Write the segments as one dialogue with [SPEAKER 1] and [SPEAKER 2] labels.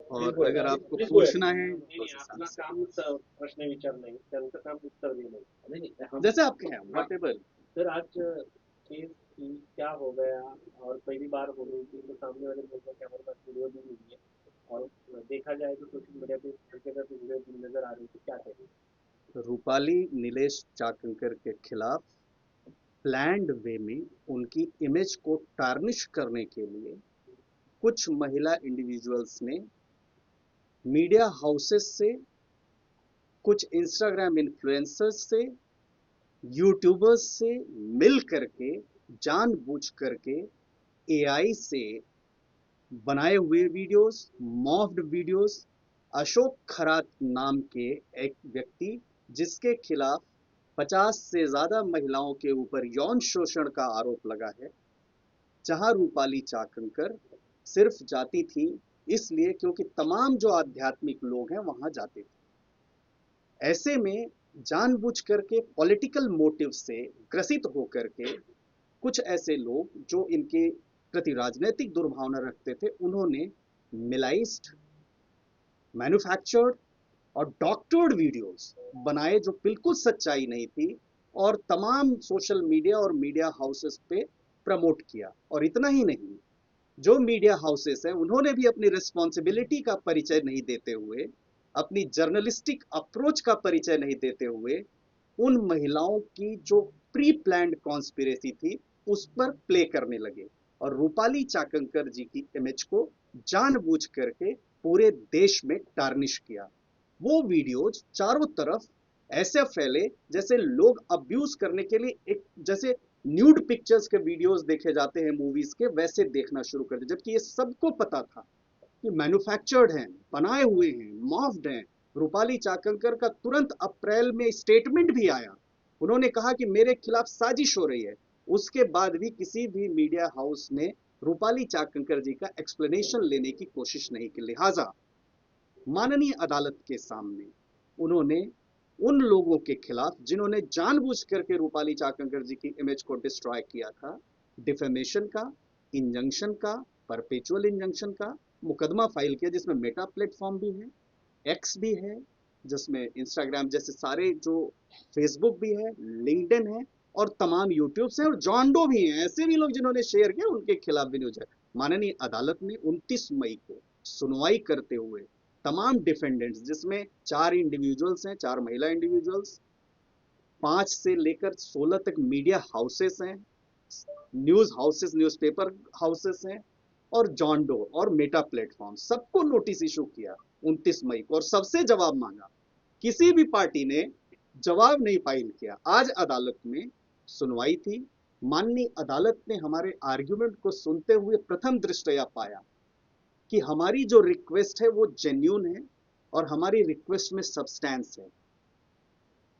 [SPEAKER 1] और
[SPEAKER 2] बिलकुल
[SPEAKER 1] अगर
[SPEAKER 2] आणि
[SPEAKER 1] आपको
[SPEAKER 2] बिलकुल
[SPEAKER 1] पूछना है
[SPEAKER 2] नाही
[SPEAKER 1] तो
[SPEAKER 2] नाही,
[SPEAKER 1] उस हिसाब
[SPEAKER 2] आपलं
[SPEAKER 1] से,
[SPEAKER 2] काम प्रश्न विचारणं आहे, त्यांचं काम उत्तर देणं आहे. नहीं नहीं हम
[SPEAKER 1] जैसे आप कहें
[SPEAKER 2] हाँ,
[SPEAKER 1] वट एवर।
[SPEAKER 2] सर आज केस की क्या हो गया और पहली बार हो रही थी तो सामने वाले बोल रहे कि हमारे पास वीडियो भी नहीं है और देखा जाए तो सोशल मीडिया पे हर जगह पे वीडियो भी नजर आ रही थी, क्या कहेंगे?
[SPEAKER 1] रूपाली नीलेश चाकंकर के खिलाफ प्लान्ड वे में उनकी इमेज को टार्निश करने के लिए कुछ महिला इंडिविजुअल्स ने मीडिया हाउसेस से, कुछ इंस्टाग्राम इन्फ्लुएंसर्स से, यूट्यूबर्स से मिल करके, जानबूझ करके एआई से बनाए हुए videos, morphed videos, Ashok Kharat नाम के एक व्यक्ति जिसके खिलाफ 50 से ज्यादा महिलाओं के ऊपर यौन शोषण का आरोप लगा है, जहां रूपाली चाकंकर सिर्फ जाती थी इसलिए क्योंकि तमाम जो आध्यात्मिक लोग हैं वहां जाते थे। ऐसे में जानबूझ करके पॉलिटिकल मोटिव से ग्रसित होकर के कुछ ऐसे लोग जो इनके प्रति राजनीतिक दुर्भावना रखते थे, उन्होंने मिलाइज्ड, मैन्युफैक्चर्ड और डॉक्टर्ड वीडियोस बनाए जो बिल्कुल सच्चाई नहीं थी, और तमाम सोशल मीडिया और मीडिया हाउसेस पे प्रमोट किया। और इतना ही नहीं, जो मीडिया हाउसेस हैं उन्होंने भी अपनी रिस्पॉन्सिबिलिटी का परिचय नहीं देते हुए, अपनी जर्नलिस्टिक अप्रोच का परिचय नहीं देते हुए, उन महिलाओं की जो प्री प्लान्ड कॉन्स्पिरेसी थी उस पर प्ले करने लगे और रूपाली चाकंकर जी की इमेज को जानबूझ करके पूरे देश में टार्निश किया। वो वीडियोज चारों तरफ ऐसे फैले जैसे लोग अब्यूज करने के लिए, एक जैसे न्यूड पिक्चर्स के वीडियोस देखे जाते हैं मूवीज के, वैसे देखना शुरू कर दिया, जबकि ये सबको पता था कि मैन्युफैक्चर्ड हैं, बनाए हुए हैं, मॉफ्ड हैं। रूपाली चाकंकर का तुरंत अप्रैल में स्टेटमेंट भी आया, उन्होंने कहा कि मेरे खिलाफ साजिश हो रही है। उसके बाद भी किसी भी मीडिया हाउस ने रूपाली चाकंकर जी का एक्सप्लेनेशन लेने की कोशिश नहीं की। लिहाजा माननीय अदालत के सामने उन्होंने उन लोगों के खिलाफ जिन्होंने जानबूझ करके रूपाली चाकंकर जी की इमेज को डिस्ट्रॉय किया था, डिफेमेशन का, इंजंक्शन का, परपेचुअल इंजंक्शन का मुकदमा फाइल किया, जिसमें मेटा प्लेटफॉर्म भी है, एक्स भी है, जिसमें इंस्टाग्राम जैसे सारे जो, फेसबुक भी है, लिंक्डइन है, और तमाम यूट्यूब से, और जॉन्डो भी हैं, ऐसे भी लोग जिन्होंने शेयर किया उनके खिलाफ भी न्यूज है। माननीय अदालत ने 29 मई को सुनवाई करते हुए तमाम डिफेंडेंट्स, जिसमें 4 इंडिविजुअल्स हैं, 4 महिला इंडिविजुअल्स, 5 से लेकर 16 तक मीडिया हाउसेस हैं, न्यूज हाउसेस, न्यूज़पेपर हाउसेस हैं, और जॉन्डो और मेटा प्लेटफॉर्म, सबको नोटिस इशू किया 29 मई को और सबसे जवाब मांगा। किसी भी पार्टी ने जवाब नहीं फाइल किया। आज अदालत में सुनवाई थी, माननीय अदालत ने हमारे आर्ग्यूमेंट को सुनते हुए प्रथम दृष्टया पाया कि हमारी जो रिक्वेस्ट है वो जेन्यून है और हमारी रिक्वेस्ट में सब्सटेंस है।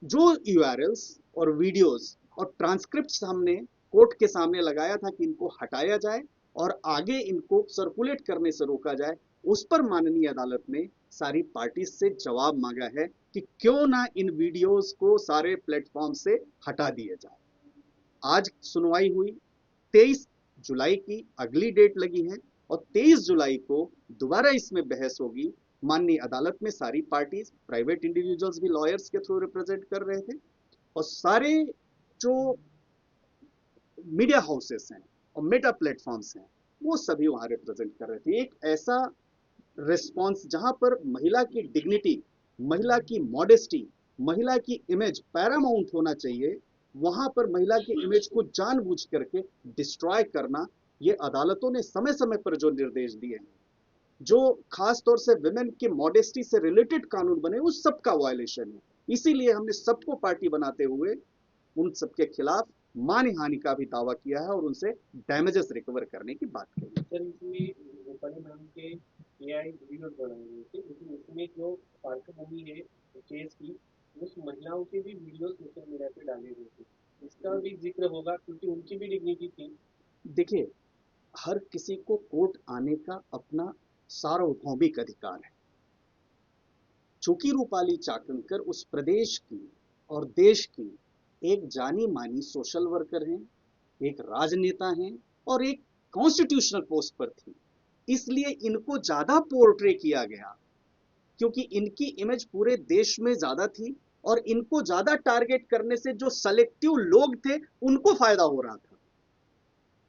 [SPEAKER 1] जो यूआरएल्स और वीडियोस और ट्रांसक्रिप्ट्स हमने कोर्ट के सामने लगाया था कि इनको हटाया जाए और आगे इनको सर्कुलेट करने से रोका जाए, उस पर माननीय अदालत ने सारी पार्टी से जवाब मांगा है कि क्यों ना इन वीडियोस को सारे प्लेटफॉर्म से हटा दिया जाए। आज सुनवाई हुई, 23 जुलाई की अगली डेट लगी है और 23 जुलाई को दोबारा इसमें बहस होगी। माननीय अदालत में सारी पार्टीज, प्राइवेट इंडिविजुअल्स भी लॉयर्स के थ्रू रिप्रेजेंट कर रहे थे, और सारे जो मीडिया हाउसेस हैं और मेटा प्लेटफॉर्म्स हैं वो सभी वहां रिप्रेजेंट कर रहे थे। एक ऐसा रिस्पॉन्स जहां पर महिला की डिग्निटी, महिला की मॉडेस्टी, महिला की इमेज पैरामाउंट होना चाहिए, वहां पर महिला की इमेज को जानबूझ करके डिस्ट्रॉय करना, ये अदालतों ने समय समय पर जो निर्देश दिए हैं, जो खास तौर से विमेन की मॉडेस्टी से रिलेटेड कानून बने, उस सब का वायलेशन है। इसीलिए हमने सबको पार्टी बनाते हुए उन सबके खिलाफ मानहानि का भी दावा किया है और उनसे डैमेजेस रिकवर करने की बात कही।
[SPEAKER 2] सर इसमें रूपाली मैम के एआई वीडियोस बनाए गए थे, लेकिन उसमें जो पार्श्वभूमि है केस की, उस महिलाओं के भी वीडियो सोशल मीडिया पे डाले गए थे, इसका भी जिक्र होगा क्योंकि उनकी भी डिग्निटी थी।
[SPEAKER 1] देखिए, हर किसी को कोर्ट आने का अपना सार्वभौमिक अधिकार है। चूंकि रूपाली चाकंकर उस प्रदेश की और देश की एक जानी मानी सोशल वर्कर हैं, एक राजनेता हैं और एक कॉन्स्टिट्यूशनल पोस्ट पर थी, इसलिए इनको ज्यादा पोर्ट्रे किया गया, क्योंकि इनकी इमेज पूरे देश में ज्यादा थी और इनको ज्यादा टारगेट करने से जो सेलेक्टिव लोग थे उनको फायदा हो रहा था,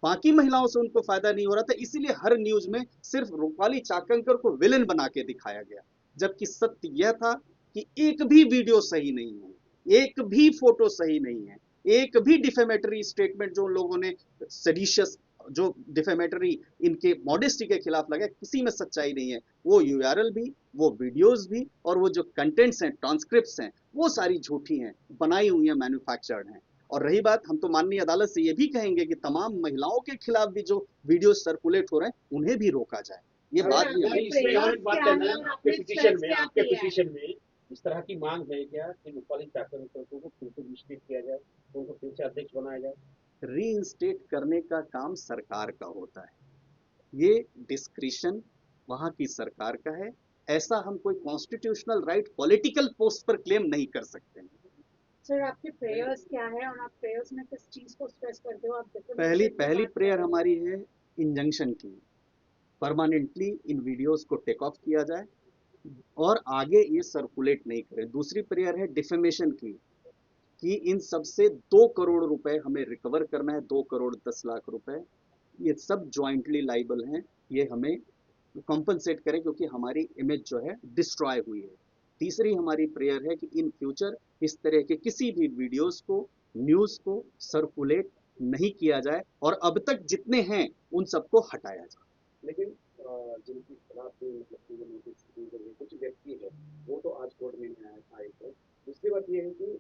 [SPEAKER 1] बाकी महिलाओं से उनको फायदा नहीं हो रहा था। इसीलिए हर न्यूज में सिर्फ रूपाली चाकंकर को विलेन बना के दिखाया गया, जबकि सत्य यह था कि एक भी वीडियो सही नहीं है, एक भी फोटो सही नहीं है, एक भी डिफेमेटरी स्टेटमेंट जो लोगों ने सेडिशियस, जो डिफेमेटरी इनके मॉडेस्टी के खिलाफ लगा, किसी में सच्चाई नहीं है। वो यूआरएल भी, वो वीडियोस भी, और वो जो कंटेंट्स हैं, ट्रांसक्रिप्ट्स हैं, वो सारी झूठी हैं, बनाई हुई हैं, मैन्युफैक्चर्ड हैं। और रही बात, हम तो माननीय अदालत से ये भी कहेंगे कि तमाम महिलाओं के खिलाफ भी जो वीडियो सर्कुलेट हो रहे हैं उन्हें भी रोका जाए, ये
[SPEAKER 2] सर,
[SPEAKER 1] बात भी
[SPEAKER 2] मैं इसमें और एक बात करना है, आपके पिटीशन में इस तरह की मांग है क्या कि रूपाली चाकंकर को फिर से रिस्टेट किया जाए, उनको फिर से अध्यक्ष बनाया जाए?
[SPEAKER 1] रीइंस्टेट करने का काम सरकार का होता है, ये डिस्क्रिशन वहां की सरकार का है। ऐसा हम कोई कॉन्स्टिट्यूशनल राइट पॉलिटिकल पोस्ट पर क्लेम नहीं कर सकते हैं।
[SPEAKER 3] सर, आपके प्रेयर्स क्या है और आप प्रेयर्स में किस चीज को स्ट्रेस करते हो? आप
[SPEAKER 1] पहली पहली प्रेयर हमारी है इंजंक्शन की, परमानेंटली इन वीडियोस को टेक ऑफ किया जाए और आगे ये सर्कुलेट नहीं करें। दूसरी प्रेयर है डिफेमेशन की, कि इन सब से 2 करोड़ रुपए हमें रिकवर करना है, 2 करोड़ 10 लाख रुपए, ये सब ज्वाइंटली लाइबल हैं, ये हमें कॉम्पनसेट करें क्योंकि हमारी इमेज जो है डिस्ट्रॉय हुई है। तीसरी हमारी प्रेयर है कि इन फ्यूचर इस तरह के किसी भी वीडियोस को, न्यूज को सर्कुलेट नहीं किया जाए और अब तक जितने हैं उन सबको हटाया जाए।
[SPEAKER 2] लेकिन जिनके खिलाफ भी मतलब जो नोटिस दी गई है, कुछ व्यक्ति है वो तो आज कोर्ट में नहीं आए थे। दूसरी बात ये है कि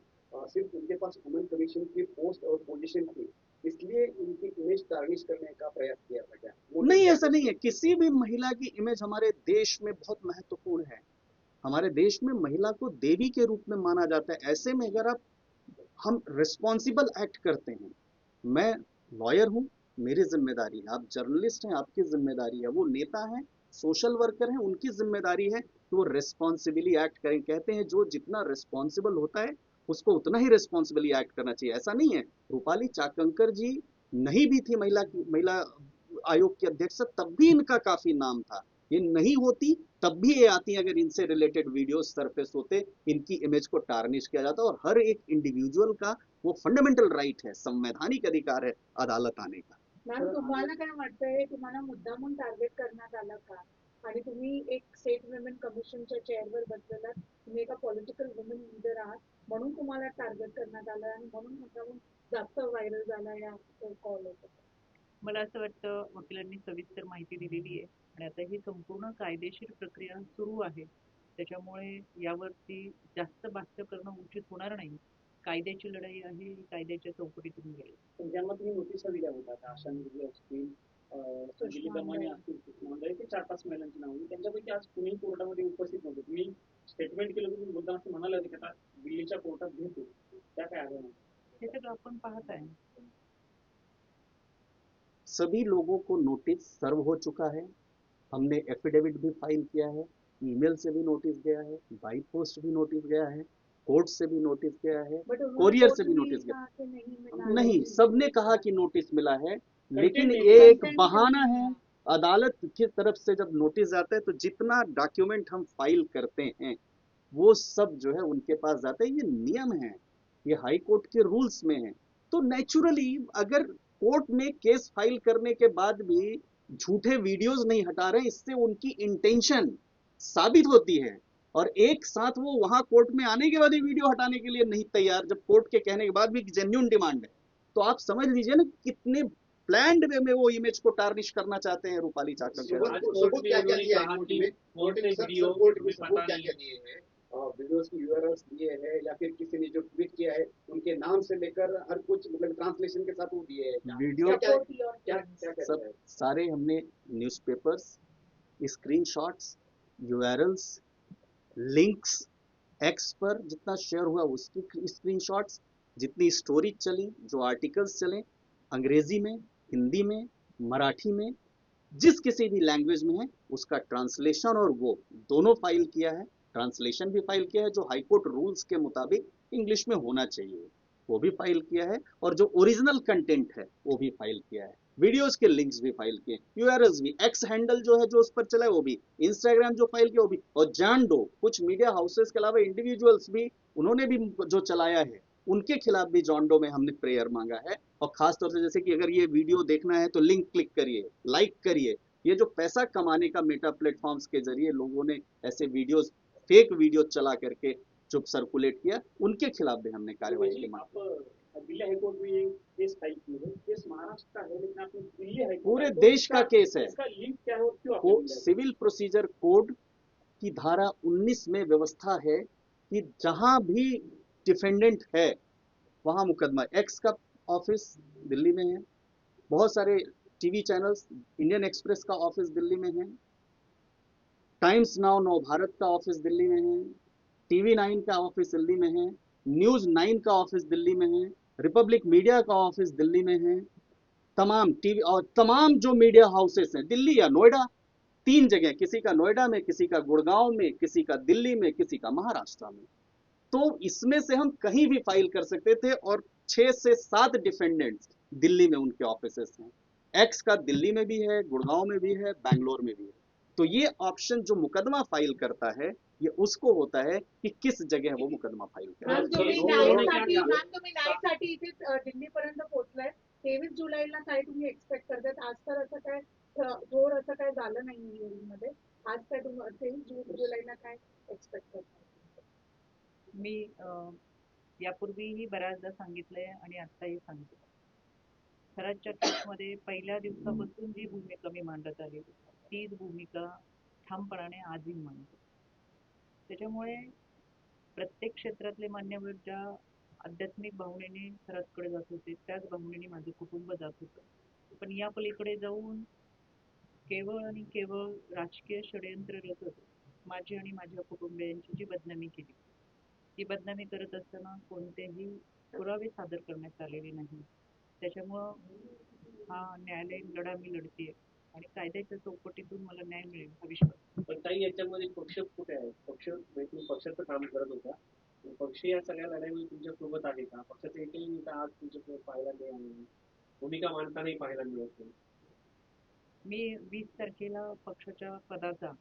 [SPEAKER 2] सिर्फ उनके पास वुमेन कमीशन की पोस्ट और पोजीशन थी, इसलिए उनकी इमेज टार्निश करने का प्रयास किया था क्या?
[SPEAKER 1] नहीं, ऐसा नहीं है। किसी भी महिला की इमेज हमारे देश में बहुत महत्वपूर्ण है। हमारे देश में महिला को देवी के रूप में माना जाता है। ऐसे में अगर आप, हम रिस्पॉन्सिबल एक्ट करते हैं, मैं लॉयर हूं, मेरी जिम्मेदारी है, आप जर्नलिस्ट हैं, आपकी जिम्मेदारी है, वो नेता हैं, सोशल वर्कर हैं, उनकी जिम्मेदारी है कि वो रिस्पॉन्सिबली एक्ट करें। कहते हैं जो जितना रिस्पॉन्सिबल होता है उसको उतना ही रिस्पॉन्सिबली एक्ट करना चाहिए। ऐसा नहीं है, रूपाली चाकंकर जी नहीं भी थी महिला आयोग की अध्यक्ष, तब भी इनका काफी नाम था। ये नहीं होती तब भी ये आती, अगर इनसे रिलेटेड वीडियो सरफेस होते, इनकी इमेज को टार्निश किया जाता। और हर एक इंडिविजुअल का वो फंडामेंटल राइट है, संवैधानिक अधिकार है अदालत आने का।
[SPEAKER 3] मॅम, तुम्हाला काय वाटतंय, तुम्हाला मुद्दामून टार्गेट करण्यात आलं का? आणि तुम्ही एक स्टेट वुमेन कमिशनच्या चेअरवर बसलेला, तुम्ही एका पॉलिटिकल वुमेन लीडर आहात, म्हणून तुम्हाला टार्गेट करण्यात आलं आणि म्हणून मुद्दामून जास्त व्हायरल झाला या कॉल होता?
[SPEAKER 4] मला असं वाटतं वकिलांनी सविस्तर माहिती दिलेली आहे आणि आता ही संपूर्ण कायदेशीर प्रक्रिया सुरू आहे, त्याच्यामुळे यावरती जास्त भाष्य करणं उचित होणार नाही. कायद्याची लढाई आहे, ही कायद्याच्या चौकटीतून मिळेल.
[SPEAKER 2] पण ज्यांना तुम्ही नोटिसा दिल्या होत्या, आशा निर्भय असतील, संगीता माने असतील, म्हणजे ते 4-5 महिलांची नावं, त्यांच्यापैकी आज कुणी कोर्टामध्ये उपस्थित नव्हते. तुम्ही स्टेटमेंट केलं होतं, मुद्दाम असं म्हणाले होते की आता दिल्लीच्या कोर्टात भेटू, त्या काय आल्या नाही?
[SPEAKER 4] हे सगळं आपण पाहत आहे.
[SPEAKER 1] सभी लोगों को नोटिस सर्व हो चुका है, हमने एफिडेविट भी फाइल किया है, ईमेल से भी नोटिस गया है, बाई पोस्ट भी नोटिस गया है, कोर्ट से भी नोटिस गया है, कोरियर से भी नोटिस गया। नहीं, सबने कहा कि नोटिस मिला है, लेकिन एक बहाना है। अदालत की तरफ से जब नोटिस जाता है तो जितना डॉक्यूमेंट हम फाइल करते हैं वो सब जो है उनके पास जाता है। ये नियम है, ये हाई कोर्ट के रूल्स में है। तो नेचुरली अगर कोर्ट में केस फाइल करने के बाद भी झूठे वीडियोस नहीं हटा रहे, इससे उनकी इंटेंशन साबित होती है। और एक साथ वो वहां कोर्ट में आने के बाद ही वीडियो हटाने के लिए नहीं तैयार, जब कोर्ट के कहने के बाद भी जेन्युइन डिमांड है, तो आप समझ लीजिए ना कितने प्लान्ड वे में वो इमेज को टार्निश करना चाहते हैं रूपाली चाकंकर।
[SPEAKER 2] वीडियोस की यूआरएल्स दिए हैं या फिर किसी ने जो ट्वीट किया है उनके नाम से लेकर हर कुछ मतलब ट्रांसलेशन के साथ वो दिए हैं।
[SPEAKER 1] वीडियो
[SPEAKER 2] क्या
[SPEAKER 1] सब सारे हमने newspapers, screenshots, URLs, links, x पर जितना शेयर हुआ उसकी स्क्रीनशॉट्स, जितनी स्टोरी चली, जो आर्टिकल्स चले अंग्रेजी में, हिंदी में, मराठी में, जिस किसी भी लैंग्वेज में है उसका ट्रांसलेशन और वो दोनों फाइल किया है। ट्रांसलेशन भी फाइल किया है जो हाईकोर्ट रूल्स के मुताबिक इंग्लिश में होना चाहिए, वो भी फाइल किया है, और जो ओरिजिनल कंटेंट है वो भी फाइल किया है। वीडियोस के लिंक्स भी फाइल किए, यूआरएल्स भी, एक्स हैंडल जो है जो उस पर चला है वो भी, इंस्टाग्राम जो फाइल किया वो भी, और जान दो कुछ मीडिया हाउसेस के अलावा इंडिविजुअल्स भी उन्होंने भी जो चलाया है उनके खिलाफ भी जॉन डो में हमने प्रेयर मांगा है। और खासतौर से जैसे कि अगर ये वीडियो देखना है तो लिंक क्लिक करिए, लाइक करिए। ये जो पैसा कमाने का मेटा प्लेटफॉर्म्स के जरिए लोगों ने ऐसे वीडियोस, फेक वीडियो चला करके जो सर्कुलेट किया, उनके खिलाफ भी हमने कार्रवाई की मांग।
[SPEAKER 2] दिल्ली हाईकोर्ट में ये केस फाइल की है, केस महाराष्ट्र का है लेकिन आपने दिल्ली हाईकोर्ट,
[SPEAKER 1] पूरे देश का केस है।
[SPEAKER 2] इसका लिंक क्या है और क्यों आपने
[SPEAKER 1] सिविल प्रोसीजर कोड की धारा 19 में व्यवस्था है कि जहां भी डिफेंडेंट है वहां मुकदमा। एक्स का ऑफिस दिल्ली में है, बहुत सारे टीवी चैनल्स, इंडियन एक्सप्रेस का ऑफिस दिल्ली में है, टाइम्स नाउ नव भारत का ऑफिस दिल्ली में है, टीवी 9 का ऑफिस दिल्ली में है, न्यूज 9 का ऑफिस दिल्ली में है, रिपब्लिक मीडिया का ऑफिस दिल्ली में है, तमाम टीवी और तमाम जो मीडिया हाउसेस हैं दिल्ली या नोएडा, 3 जगह, किसी का नोएडा में, किसी का गुड़गांव में, किसी का दिल्ली में, किसी का महाराष्ट्र में। तो इसमें से हम कहीं भी फाइल कर सकते थे और 6 से 7 डिफेंडेंट्स दिल्ली में उनके ऑफिसेस हैं। एक्स का दिल्ली में भी है, गुड़गांव में भी है, बैंगलोर में भी है। तो ये ऑप्शन जो मुकदमा फाइल करता है ये उसको होता है कि किस जगह वो मुकदमा फाइल करे।
[SPEAKER 3] मॅम तुम्ही न्यायासाठी इथे दिल्लीपर्यंत पोहोचलाय, 23 जुलैला काय तुम्ही एक्सपेक्ट करतात? आज तर असं काय जोर असं काय झालं नाही हिअरिंगमध्ये, आज काय तुम्ही 23 जुलैला काय एक्सपेक्ट करतात?
[SPEAKER 4] मी यापूर्वीही बऱ्याचदा सांगितलंय आणि आत्ताही सांगते, खराच्या केसमध्ये पहिल्या दिवसापासून जी भूमिका मी मांडत आली तीच भूमिका ठामपणाने आजही मांडते. त्याच्यामुळे प्रत्येक क्षेत्रातले मान्यवर ज्या आध्यात्मिक भावनेने खरजकडे जात होते त्याच भावनेने माझं कुटुंब जात होतं. पण या पलीकडे जाऊन केवळ आणि केवळ राजकीय षडयंत्र रचत माझी आणि माझ्या कुटुंबियांची जी बदनामी केली, ती बदनामी करत असताना कोणतेही पुरावे सादर करण्यात आलेले नाही. त्याच्यामुळं हा न्यायालयीन लढा मी लढतेय आणि कायद्याच्या चौकटीतून मला न्याय मिळेल हा विश्वास.
[SPEAKER 2] पण ताई याच्यामध्ये पक्ष कुठे आहे? पक्ष तुम्ही पक्षाचं काम करत होता, पक्ष या सगळ्या लढाईमध्ये तुमच्या सोबत आहे का? पक्षाचा एकही नेता आज तुमच्यासोबत पाहायला नाही आहे, भूमिका मांडतानाही पाहायला मिळत नाही.
[SPEAKER 4] मी 20 तारखेला पक्षाच्या पदाचा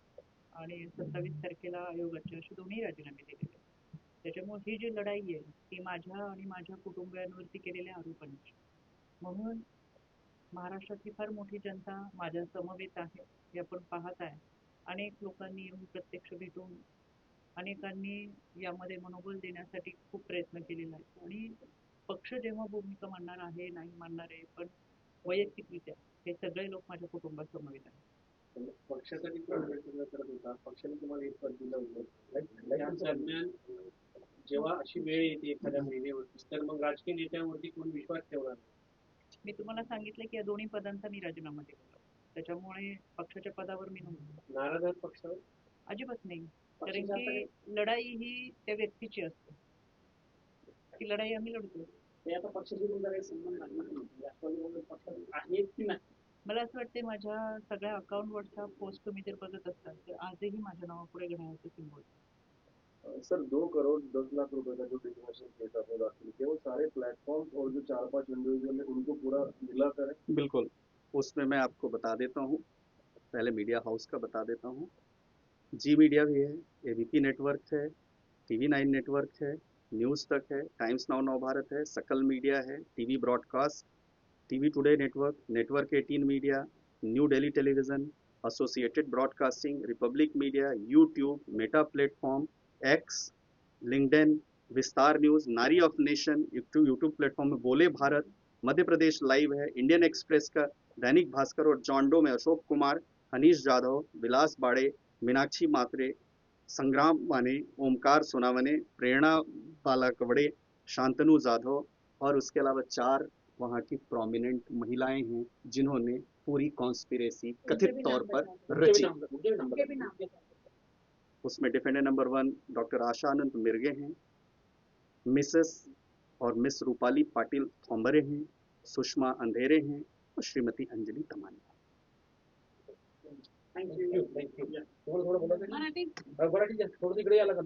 [SPEAKER 4] आणि 27 तारखेला आयोगाचे असे दोन्ही राजीनामे दिलेले. त्याच्यामुळे ही जी लढाई आहे ती माझ्या आणि माझ्या कुटुंबियांवरती केलेल्या आरोपांची. म्हणून महाराष्ट्रातली फार मोठी जनता माझ्या समवेत आहे हे आपण पाहत आहे. अनेक लोकांनी येऊन प्रत्यक्ष भेटून अनेकांनी यामध्ये मनोबल देण्यासाठी खूप प्रयत्न केलेला आहे. आणि पक्ष जेव्हा भूमिका मांडणार आहे नाही मांडणार आहे, पण वैयक्तिकरित्या हे सगळे लोक माझ्या कुटुंबासमवेत आहेत.
[SPEAKER 2] पक्षासाठी प्रयत्न करत होता, पक्षाने तुम्हाला एक पद दिलं होतं, या दरम्यान जेव्हा अशी वेळ येते एखाद्या महिन्यावरती तर मग राजकीय नेत्यांवरती कोण विश्वास ठेवणार?
[SPEAKER 4] मी तुम्हाला सांगितलं की या दोन्ही पदांचा मी राजीनामा दिला, त्याच्यामुळे पक्षाच्या पदावर मी नव्हतो.
[SPEAKER 2] नाराज आहात पक्षावर?
[SPEAKER 4] अजिबात नाही, कारण की लढाई ही त्या व्यक्तीची असते, ती लढाई आम्ही लढतो.
[SPEAKER 2] ते आता पक्षाशी तुमचा काही संबंध नाही, पक्ष आहेत की नाही?
[SPEAKER 4] मला असं वाटते माझ्या सगळ्या अकाउंटवरच्या पोस्ट तुम्ही जर बघत असाल तर आजही माझ्या नावापुढे घड्याळाचं सिंबल.
[SPEAKER 5] सर 2 करोड़ 10 लाख रुपए का जो डिफेमेशन केस आपने दाखिल किया वो सारे प्लेटफॉर्म और जो 4-5 इंडिविजुअल है उनको पूरा मिलाकर है?
[SPEAKER 1] बिल्कुल, उसमें मैं आपको बता देता हूँ, पहले मीडिया हाउस का बता देता हूँ। जी मीडिया भी है, एबीपी नेटवर्क है, टीवी 9 नेटवर्क है, न्यूज़ तक है, टाइम्स नाउ नव भारत है, सकल मीडिया है, TV broadcast, TV today network, network 18 media, new Delhi television, associated broadcasting, Republic media, YouTube, Meta platform, x, LinkedIn, विस्तार न्यूज, नारी ऑफ नेशन, यूट्यूब प्लेटफॉर्म में बोले भारत, मध्य प्रदेश लाइव है, इंडियन एक्सप्रेस का, दैनिक भास्कर और जॉन्डो में अशोक कुमार, हनीश जाधव, विलास बाड़े, मीनाक्षी मात्रे, संग्राम माने, ओमकार सोनावने, प्रेरणा बालाकवड़े, शांतनु जाधव और उसके अलावा 4 वहाँ की प्रोमिनेंट महिलाएं हैं जिन्होंने पूरी कॉन्स्पिरेसी कथित तौर पर रची। उसमें डिफेंडेंट नंबर 1 डॉक्टर आशा अनंत मिर्गे हैं, मिसेस और मिस रूपाली पाटिल थोम्बरे हैं, सुषमा अंधेरे हैं और श्रीमती अंजलि तमानी।
[SPEAKER 2] थोडं बोला, थोडं तिकडे यायला का?